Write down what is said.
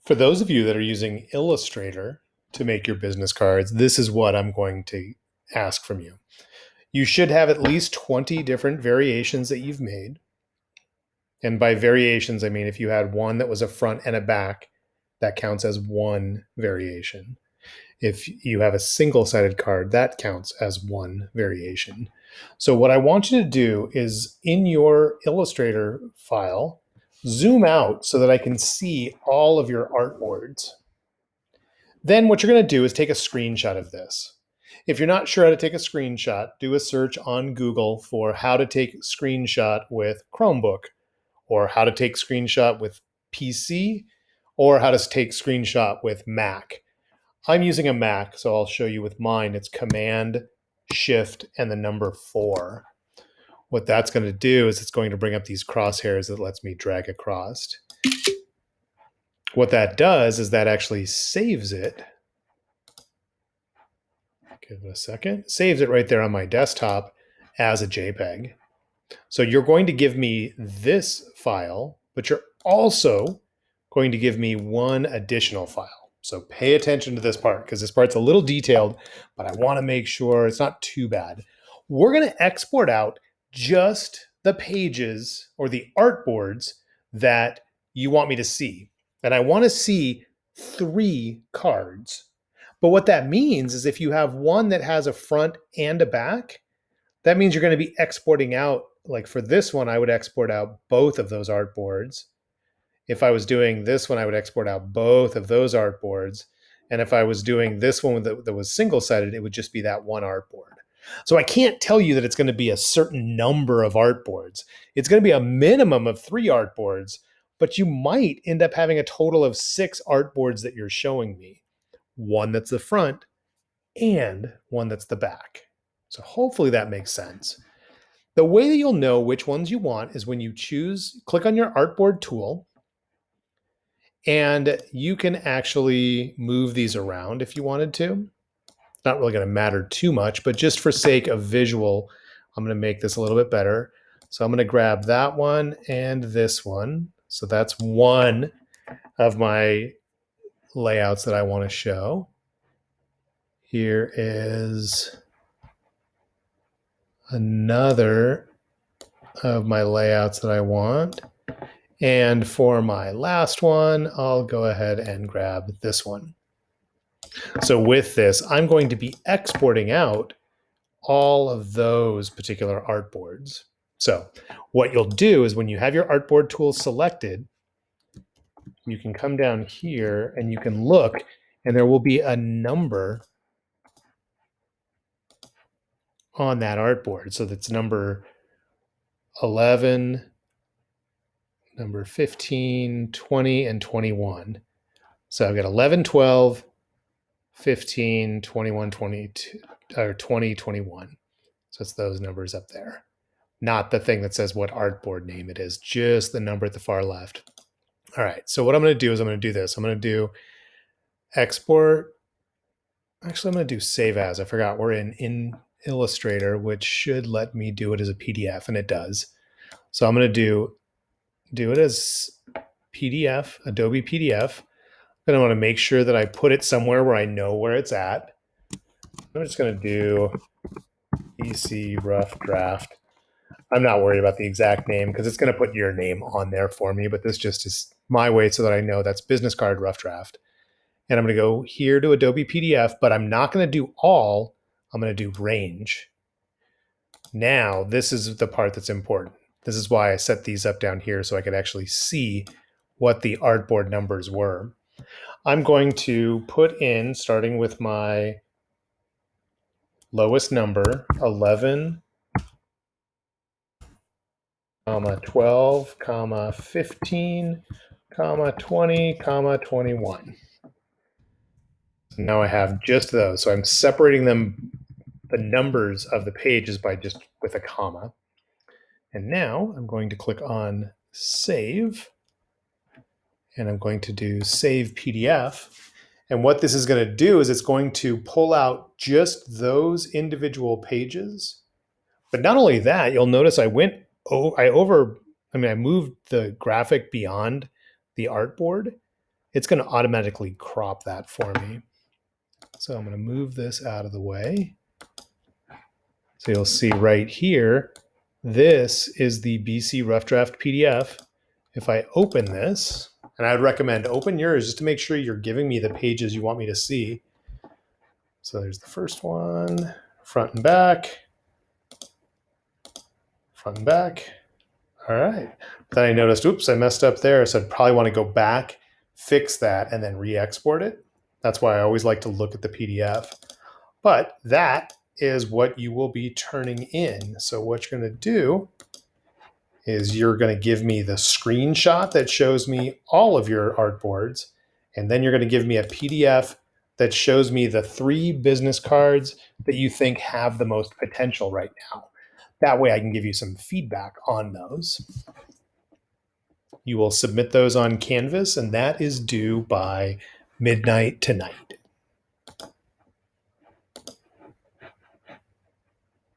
For those of you that are using Illustrator to make your business cards, this is what I'm going to ask from you. You should have at least 20 different variations that you've made. And by variations, I mean if you had one that was a front and a back, that counts as one variation. If you have a single-sided card, that counts as one variation. So what I want you to do is in your Illustrator file, zoom out so that I can see all of your artboards. Then what you're going to do is take a screenshot of this. If you're not sure how to take a screenshot, do a search on Google for how to take screenshot with Chromebook, or how to take screenshot with PC, or how to take screenshot with Mac. I'm using a Mac, so I'll show you with mine. It's Command, Shift, and the number 4. What that's going to do is it's going to bring up these crosshairs that lets me drag across. What that does is that actually saves it. Give it a second. Saves it right there on my desktop as a JPEG. So you're going to give me this file, but you're also going to give me one additional file. So pay attention to this part because this part's a little detailed, but I want to make sure it's not too bad. We're going to export out just the pages or the artboards that you want me to see. And I want to see 3 cards. But what that means is if you have one that has a front and a back, that means you're going to be exporting out, like for this one, I would export out both of those artboards. If I was doing this one, I would export out both of those artboards. And if I was doing this one that was single-sided, it would just be that one artboard. So I can't tell you that it's going to be a certain number of artboards. It's going to be a minimum of 3 artboards, but you might end up having a total of 6 artboards that you're showing me. One that's the front and one that's the back. So hopefully that makes sense. The way that you'll know which ones you want is when you click on your artboard tool, and you can actually move these around if you wanted to. It's not really going to matter too much, but just for sake of visual, I'm going to make this a little bit better. So I'm going to grab that one and this one. So that's one of my layouts that I want to show. Here is another of my layouts that I want. And for my last one, I'll go ahead and grab this one. So with this, I'm going to be exporting out all of those particular artboards. So what you'll do is when you have your artboard tool selected, you can come down here and you can look, and there will be a number on that artboard. So that's number 11, number 15, 20, and 21. So I've got 11, 12, 15, 21, 22, or 20, 21. So it's those numbers up there. Not the thing that says what artboard name it is, just the number at the far left. All right, so what I'm going to do is I'm going to do this. I'm going to do export. Actually, I'm going to do save as. I forgot we're in Illustrator, which should let me do it as a PDF, and it does. So I'm going to do it as PDF, Adobe PDF. Then I want to make sure that I put it somewhere where I know where it's at. I'm just going to do EC Rough Draft. I'm not worried about the exact name because it's going to put your name on there for me, but this just is my way so that I know that's Business Card Rough Draft. And I'm going to go here to Adobe PDF, but I'm not going to do all. I'm going to do range. Now, this is the part that's important. This is why I set these up down here so I could actually see what the artboard numbers were. I'm going to put in, starting with my lowest number, 11, 12, 15, 20, 21. So now I have just those. So I'm separating them, the numbers of the pages, by just with a comma. And now I'm going to click on Save. And I'm going to do Save PDF. And what this is going to do is it's going to pull out just those individual pages. But not only that, you'll notice I moved the graphic beyond the artboard. it's going to automatically crop that for me. So I'm going to move this out of the way. So you'll see right here, this is the BC Rough Draft PDF. If I open this, and I'd recommend open yours just to make sure you're giving me the pages you want me to see. So there's the first one, front and back, front and back. All right. Then I noticed, oops, I messed up there. So I'd probably want to go back, fix that, and then re-export it. That's why I always like to look at the PDF. But that is what you will be turning in. So what you're going to do is you're going to give me the screenshot that shows me all of your artboards. And then you're going to give me a PDF that shows me the 3 business cards that you think have the most potential right now. That way I can give you some feedback on those. You will submit those on Canvas, and that is due by midnight tonight.